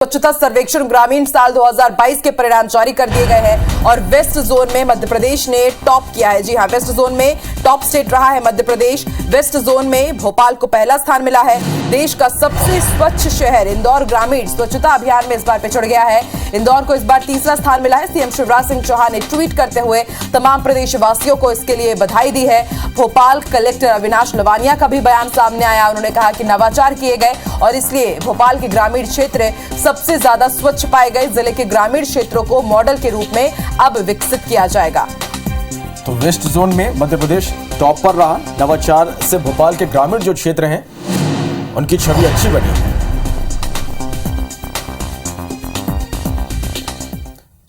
स्वच्छता सर्वेक्षण ग्रामीण साल 2022 के परिणाम जारी कर दिए गए हैं और वेस्ट जोन में मध्य प्रदेश ने टॉप किया है। जी हां, वेस्ट जोन में टॉप स्टेट रहा है मध्य प्रदेश। वेस्ट जोन में भोपाल को पहला स्थान मिला है। देश का सबसे स्वच्छ शहर इंदौर ग्रामीण स्वच्छता अभियान में इस बार पे चढ़ गया है। इंदौर को इस बार तीसरा स्थान मिला है। सीएम शिवराज सिंह चौहान ने ट्वीट करते हुए तमाम प्रदेशवासियों को इसके लिए बधाई दी है। भोपाल कलेक्टर अविनाश लवानिया का भी बयान सामने आया। उन्होंने कहा कि नवाचार किए गए और इसलिए भोपाल के ग्रामीण क्षेत्र सबसे ज्यादा स्वच्छ पाए गए। जिले के ग्रामीण क्षेत्रों को मॉडल के रूप में अब विकसित किया जाएगा। तो वेस्ट जोन में मध्य प्रदेश टॉप पर रहा। नवाचार से भोपाल के ग्रामीण जो क्षेत्र हैं उनकी छवि अच्छी बनी है।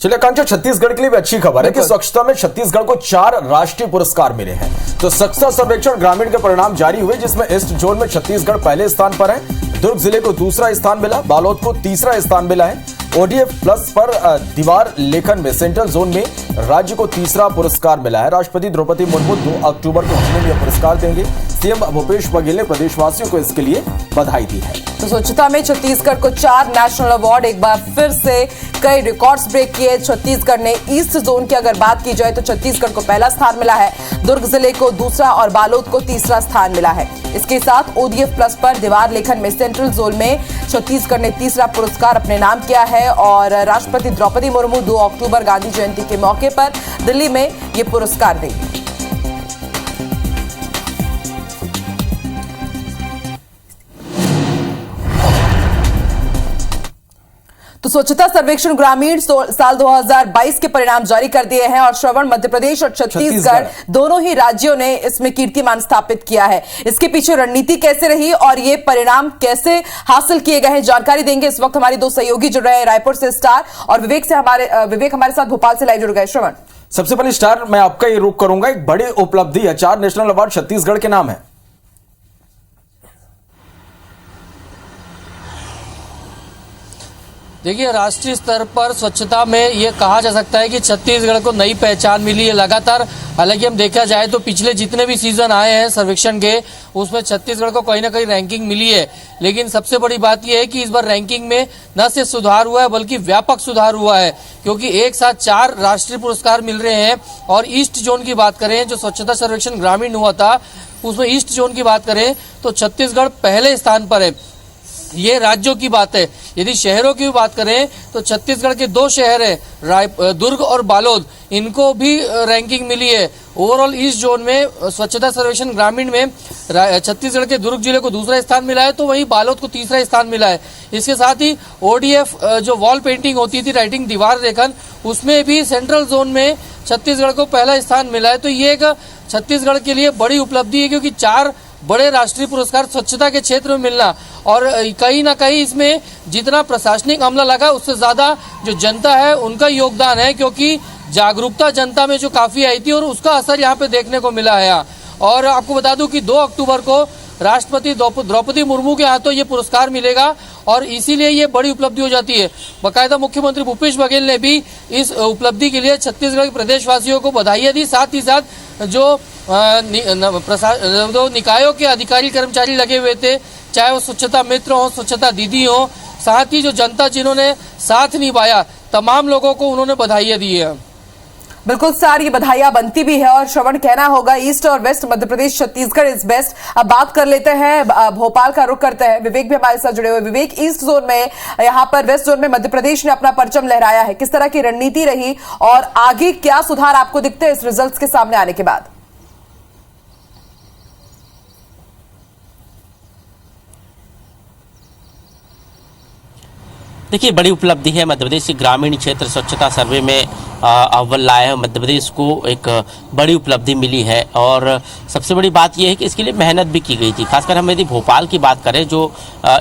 चलिए आकांक्षा, छत्तीसगढ़ के लिए भी अच्छी खबर है कि स्वच्छता में छत्तीसगढ़ को 4 राष्ट्रीय पुरस्कार मिले हैं। तो स्वच्छता सर्वेक्षण ग्रामीण के परिणाम जारी हुए, जिसमें ईस्ट जोन में छत्तीसगढ़ पहले स्थान पर है। दुर्ग जिले को दूसरा स्थान मिला। बालोद को तीसरा स्थान मिला है। ODF प्लस पर दीवार लेखन में सेंट्रल जोन में राज्य को तीसरा पुरस्कार मिला है। राष्ट्रपति द्रौपदी मुर्मू 2 अक्टूबर को उन्हें यह पुरस्कार देंगे। सीएम भूपेश बघेल ने प्रदेशवासियों को इसके लिए बधाई दी है। तो स्वच्छता में छत्तीसगढ़ को 4 नेशनल अवार्ड, एक बार फिर से कई रिकॉर्ड्स ब्रेक किए छत्तीसगढ़ ने। ईस्ट जोन की अगर बात की जाए तो छत्तीसगढ़ को पहला स्थान मिला है। दुर्ग जिले को दूसरा और बालोद को तीसरा स्थान मिला है। इसके साथ ODF प्लस पर दीवार लेखन में सेंट्रल जोन में छत्तीसगढ़ ने तीसरा पुरस्कार अपने नाम किया है और राष्ट्रपति द्रौपदी मुर्मू 2 अक्टूबर गांधी जयंती के मौके पर दिल्ली में ये पुरस्कार देंगे। तो स्वच्छता सर्वेक्षण ग्रामीण साल 2022 के परिणाम जारी कर दिए हैं और श्रवण, मध्य प्रदेश और छत्तीसगढ़ दोनों ही राज्यों ने इसमें कीर्तिमान स्थापित किया है। इसके पीछे रणनीति कैसे रही और ये परिणाम कैसे हासिल किए गए हैं, जानकारी देंगे। इस वक्त हमारे 2 सहयोगी जुड़ रहे हैं, रायपुर से स्टार और विवेक हमारे साथ भोपाल से लाइव जुड़ गए। श्रवण, सबसे पहले स्टार, मैं आपका ये रुख करूंगा। एक बड़ी उपलब्धि है, 4 नेशनल अवार्ड छत्तीसगढ़ के नाम है। देखिए, राष्ट्रीय स्तर पर स्वच्छता में ये कहा जा सकता है कि छत्तीसगढ़ को नई पहचान मिली है लगातार। हालांकि हम देखा जाए तो पिछले जितने भी सीजन आए हैं सर्वेक्षण के, उसमें छत्तीसगढ़ को कहीं ना कहीं रैंकिंग मिली है। लेकिन सबसे बड़ी बात यह है कि इस बार रैंकिंग में न सिर्फ सुधार हुआ है बल्कि व्यापक सुधार हुआ है, क्योंकि एक साथ 4 राष्ट्रीय पुरस्कार मिल रहे हैं। और ईस्ट जोन की बात करें, जो स्वच्छता सर्वेक्षण ग्रामीण हुआ था उसमें ईस्ट जोन की बात करें तो छत्तीसगढ़ पहले स्थान पर है। ये राज्यों की बात है। यदि शहरों की बात करें तो छत्तीसगढ़ के 2 शहर है, दुर्ग और बालोद, इनको भी रैंकिंग मिली है। ओवरऑल ईस्ट जोन में स्वच्छता सर्वेक्षण ग्रामीण में छत्तीसगढ़ के दुर्ग जिले को दूसरा स्थान मिला है, तो वहीं बालोद को तीसरा स्थान मिला है। इसके साथ ही ODF जो वॉल पेंटिंग होती थी, राइटिंग दीवार लेखन, उसमें भी सेंट्रल जोन में छत्तीसगढ़ को पहला स्थान मिला है। तो ये एक छत्तीसगढ़ के लिए बड़ी उपलब्धि है, क्योंकि 4 बड़े राष्ट्रीय पुरस्कार स्वच्छता के क्षेत्र में मिलना, और कहीं ना कहीं इसमें जितना प्रशासनिक अमला लगा उससे ज्यादा जो जनता है उनका योगदान है, क्योंकि जागरूकता जनता में जो काफी आई थी और उसका असर यहाँ पे देखने को मिला है। और आपको बता दूं कि 2 अक्टूबर को राष्ट्रपति द्रौपदी मुर्मू के हाथों ये पुरस्कार मिलेगा और इसीलिए ये बड़ी उपलब्धि हो जाती है। बाकायदा मुख्यमंत्री भूपेश बघेल ने भी इस उपलब्धि के लिए छत्तीसगढ़ के प्रदेशवासियों को बधाई दी। साथ ही साथ जो निकायों के अधिकारी कर्मचारी लगे हुए थे, चाहे वो स्वच्छता मित्र हो, स्वच्छता दीदी हो, साथ ही जो जनता जिन्होंने साथ निभाया, तमाम लोगों को उन्होंने बधाइयां दी है। बिल्कुल स्टार, ये बधाइयां बनती भी है और श्रवण, कहना होगा ईस्ट और west Madhya Pradesh Chhattisgarh is best. अब बात कर लेते हैं, भोपाल का रुख करते हैं। विवेक भी हमारे साथ जुड़े हुए। विवेक, ईस्ट जोन में, यहाँ पर वेस्ट जोन में मध्य प्रदेश ने अपना परचम लहराया है, किस तरह की रणनीति रही और आगे क्या सुधार आपको दिखते हैं इस रिजल्ट के सामने आने के बाद? देखिए, बड़ी उपलब्धि है। मध्य प्रदेश के ग्रामीण क्षेत्र स्वच्छता सर्वे में अव्वल लाए हैं। मध्य प्रदेश को एक बड़ी उपलब्धि मिली है और सबसे बड़ी बात यह है कि इसके लिए मेहनत भी की गई थी। खासकर हम यदि भोपाल की बात करें, जो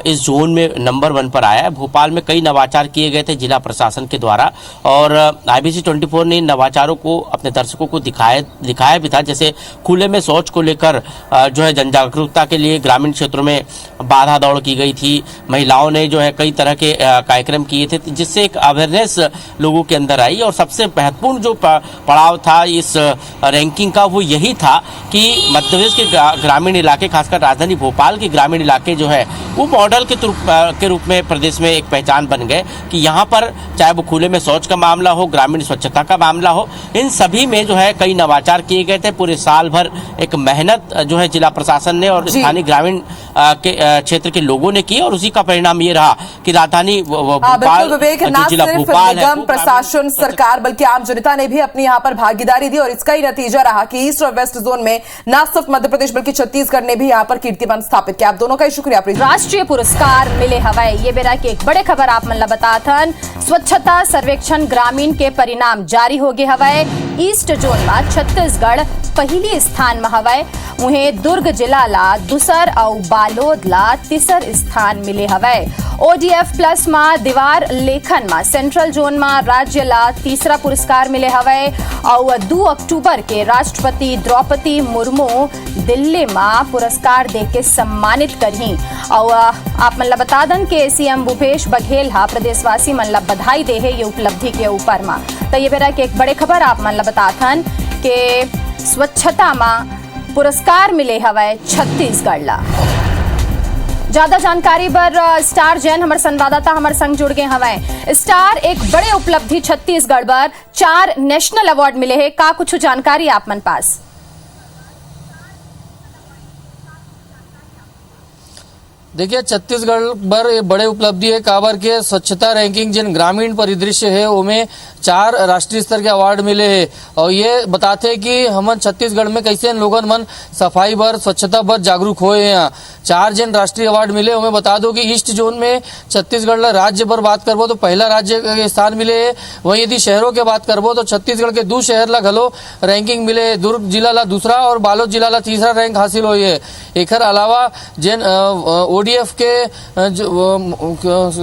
इस जोन में नंबर 1 पर आया है, भोपाल में कई नवाचार किए गए थे जिला प्रशासन के द्वारा और IBC 24 ने इन नवाचारों को अपने दर्शकों को दिखाया भी था। जैसे खुले में शौच को लेकर जो है जन जागरूकता के लिए ग्रामीण क्षेत्रों में बाधा दौड़ की गई थी। महिलाओं ने जो है कई तरह के कार्यक्रम किए थे जिससे एक अवेयरनेस लोगों के अंदर आई और सबसे महत्वपूर्ण जो पड़ाव था इस रैंकिंग का वो यही था कि मध्य प्रदेश के ग्रामीण इलाके, खासकर राजधानी भोपाल के ग्रामीण इलाके जो है वो मॉडल के रूप में प्रदेश में एक पहचान बन गए कि यहाँ पर चाहे वो खुले में शौच का मामला हो, ग्रामीण स्वच्छता का मामला हो, इन सभी में जो है कई नवाचार किए गए थे। पूरे साल भर एक मेहनत जो है जिला प्रशासन ने और स्थानीय ग्रामीण के क्षेत्र के लोगों ने की और उसी का परिणाम ये रहा कि राजधानी बिल्कुल विवेक, ना सिर्फ निगम प्रशासन सरकार बल्कि आम जनता ने भी अपनी यहाँ पर भागीदारी दी और इसका ही नतीजा रहा कि ईस्ट और वेस्ट जोन में न सिर्फ मध्य प्रदेश बल्कि छत्तीसगढ़ ने भी यहाँ पर कीर्तिमान स्थापित किया। आप दोनों का ही शुक्रिया। राष्ट्रीय पुरस्कार मिले हवाई ये बेरा की एक बड़े खबर आप मन बताथन। स्वच्छता सर्वेक्षण ग्रामीण के परिणाम जारी हो गए हवाई। ईस्ट जोन में छत्तीसगढ़ पहली स्थान में हवाई, उन्हें दुर्ग जिला ला दूसर और बालोद ला तीसर स्थान मिले हवाई। ODF प्लस में दीवार लेखन में सेंट्रल जोन में राज्य ला तीसरा पुरस्कार मिले हवाई और 2 अक्टूबर के राष्ट्रपति द्रौपदी मुर्मू दिल्ली में पुरस्कार देके सम्मानित करही और आप मन बता दन के CM भूपेश बघेल हा प्रदेशवासी मन ला बधाई दे है ये उपलब्धि के ऊपर में। तो ये बेरा के एक बड़े खबर आप मन बताथन के स्वच्छता में पुरस्कार मिले हवाई छत्तीसगढ़ ला। ज्यादा जानकारी पर स्टार जैन हमारे संवाददाता हमारे संग जुड़ गए हवाए। स्टार, एक बड़े उपलब्धि छत्तीसगढ़ पर 4 नेशनल अवार्ड मिले हैं, का कुछ जानकारी आप मन पास? देखिए, छत्तीसगढ़ पर ये बड़े उपलब्धि है काबर के स्वच्छता रैंकिंग जिन ग्रामीण परिदृश्य है उनमें 4 राष्ट्रीय स्तर के अवार्ड मिले हैं और ये बताते हैं कि हम छत्तीसगढ़ में कैसे लोगन मन सफाई पर स्वच्छता पर जागरूक हुए हैं। यहाँ 4 जिन राष्ट्रीय अवार्ड मिले उन्हें बता दो कि ईस्ट जोन में छत्तीसगढ़ राज्य पर बात करबो तो पहला राज्य के स्थान मिले है। वहीं यदि शहरों के बात करबो तो छत्तीसगढ़ के 2 शहर ला घलो रैंकिंग मिले, दुर्ग जिला ला दूसरा और बालोद जिला ला तीसरा रैंक हासिल हुई है। एक अलावा जिन ODF के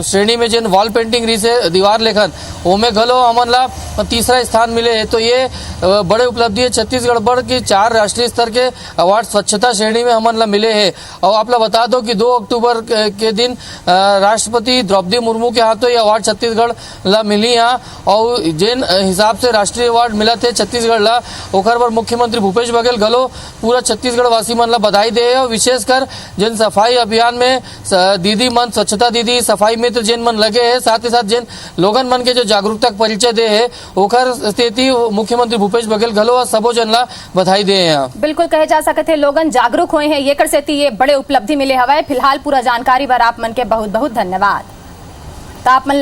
श्रेणी में जिन वॉल पेंटिंग रही से दीवार लेखन ओमे घलो हमन ला तीसरा स्थान मिले है। तो ये बड़े उपलब्धि है छत्तीसगढ़ पर कि 4 राष्ट्रीय स्तर के अवार्ड स्वच्छता श्रेणी में हमन ला मिले हैं। और आप लोग बता दो कि 2 अक्टूबर के दिन राष्ट्रपति द्रौपदी मुर्मू के हाथों ये अवार्ड छत्तीसगढ़ ला मिली यहाँ और जिन हिसाब से राष्ट्रीय अवार्ड मिला थे छत्तीसगढ़ ला ओकर पर मुख्यमंत्री भूपेश बघेल घलो पूरा छत्तीसगढ़ वासी मन ला बधाई दे और विशेषकर जिन सफाई अभियान में दीदी मन, स्वच्छता दीदी, सफाई मित्र जिन मन लगे हैं, साथ ही साथ जिन लोगन मन के जो जागरूकता परिचय दे है ओकर स्थिति मुख्यमंत्री भूपेश बघेल घलो सबो जन ला बधाई दे हैं। बिल्कुल कहे जा सकते हैं लोगन जागरूक हुए हैं, ये कर से ये बड़े उपलब्धि मिले हवाए। फिलहाल पूरा जानकारी पर आप मन के बहुत बहुत धन्यवाद। तो आप मन